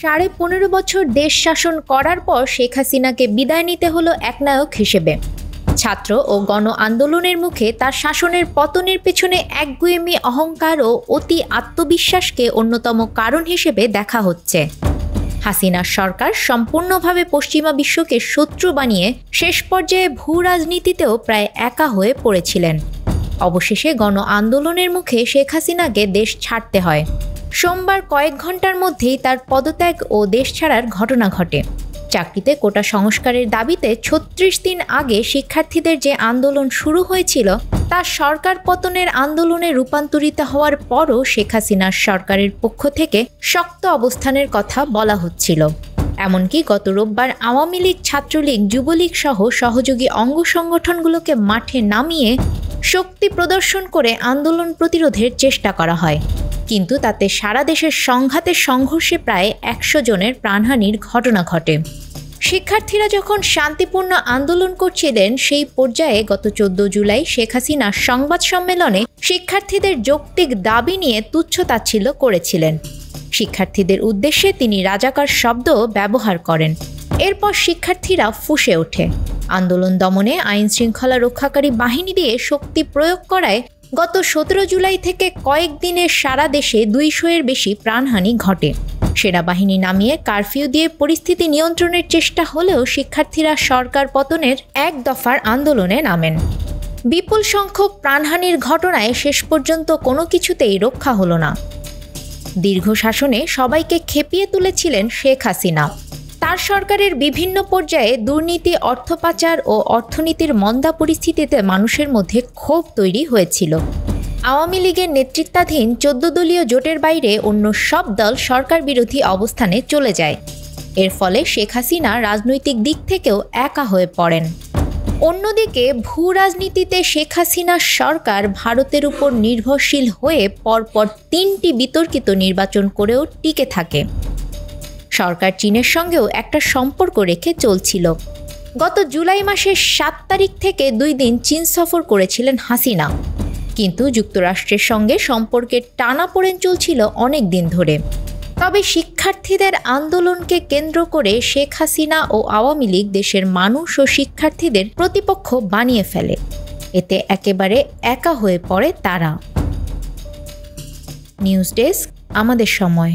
15.5 বছর দেশ শাসন করার পর শেখ হাসিনাকে বিদায় নিতে হলো একনায়ক হিসেবে। ছাত্র ও গণ আন্দোলনের মুখে তার শাসনের পতনের পেছনে একগুঁয়েমি, অহংকার ও অতি আত্মবিশ্বাসকে অন্যতম কারণ হিসেবে দেখা হচ্ছে। হাসিনার সরকার সম্পূর্ণভাবে পশ্চিমা বিশ্বকে শত্রু বানিয়ে শেষ পর্যায়ে ভূ রাজনীতিতেও প্রায় একা হয়ে পড়েছিলেন। অবশেষে গণ আন্দোলনের মুখে শেখ হাসিনাকে দেশ ছাড়তে হয়। সোমবার কয়েক ঘন্টার মধ্যেই তার পদত্যাগ ও দেশ ছাড়ার ঘটনা ঘটে। চাকরিতে কোটা সংস্কারের দাবিতে 36 দিন আগে শিক্ষার্থীদের যে আন্দোলন শুরু হয়েছিল তা সরকার পতনের আন্দোলনে রূপান্তরিত হওয়ার পরও শেখ হাসিনার সরকারের পক্ষ থেকে শক্ত অবস্থানের কথা বলা হচ্ছিল। এমনকি গত রোববার আওয়ামী লীগ, ছাত্রলীগ, যুবলীগ সহ সহযোগী অঙ্গ সংগঠনগুলোকে মাঠে নামিয়ে শক্তি প্রদর্শন করে আন্দোলন প্রতিরোধের চেষ্টা করা হয়, কিন্তু তাতে সারা দেশের সংঘাতের সংঘর্ষে প্রায় 100 জনের প্রাণহানির ঘটনা ঘটে। শিক্ষার্থীরা যখন শান্তিপূর্ণ আন্দোলন করছিলেন সেই পর্যায়ে গত 14 জুলাই শেখ হাসিনা সংবাদ সম্মেলনে শিক্ষার্থীদের যৌক্তিক দাবি নিয়ে তুচ্ছ-তাচ্ছিল্য করেছিলেন। শিক্ষার্থীদের উদ্দেশ্যে তিনি রাজাকার শব্দ ব্যবহার করেন। এরপর শিক্ষার্থীরা ফুঁসে ওঠে। আন্দোলন দমনে আইন শৃঙ্খলা রক্ষাকারী বাহিনী দিয়ে শক্তি প্রয়োগ করায় গত 17 জুলাই থেকে কয়েকদিনে সারা দেশে 200-এর বেশি প্রাণহানি ঘটে। সেনাবাহিনী নামিয়ে কারফিউ দিয়ে পরিস্থিতি নিয়ন্ত্রণের চেষ্টা হলেও শিক্ষার্থীরা সরকার পতনের এক দফার আন্দোলনে নামেন। বিপুল সংখ্যক প্রাণহানির ঘটনায় শেষ পর্যন্ত কোনো কিছুতেই রক্ষা হলো না। দীর্ঘ শাসনে সবাইকে খেপিয়ে তুলেছিলেন শেখ হাসিনা। তার সরকারের বিভিন্ন পর্যায়ে দুর্নীতি, অর্থ পাচার ও অর্থনীতির মন্দা পরিস্থিতিতে মানুষের মধ্যে ক্ষোভ তৈরি হয়েছিল। আওয়ামী লীগের নেতৃত্বাধীন 14 দলীয় জোটের বাইরে অন্য সব দল সরকার বিরোধী অবস্থানে চলে যায়। এর ফলে শেখ হাসিনা রাজনৈতিক দিক থেকেও একা হয়ে পড়েন। অন্যদিকে ভূ রাজনীতিতে শেখ হাসিনার সরকার ভারতের উপর নির্ভরশীল হয়ে পরপর 3টি বিতর্কিত নির্বাচন করেও টিকে থাকে। সরকার চীনের সঙ্গেও একটা সম্পর্ক রেখে চলছিল। গত জুলাই মাসের 7 তারিখ থেকে 2 দিন চীন সফর করেছিলেন হাসিনা, কিন্তু যুক্তরাষ্ট্রের সঙ্গে সম্পর্কের টানাপোড়েন চলছিল অনেক দিন ধরে। তবে শিক্ষার্থীদের আন্দোলনকে কেন্দ্র করে শেখ হাসিনা ও আওয়ামী লীগ দেশের মানুষ ও শিক্ষার্থীদের প্রতিপক্ষ বানিয়ে ফেলে। এতে একেবারে একা হয়ে পড়ে তারা। নিউজ ডেস্ক, আমাদের সময়।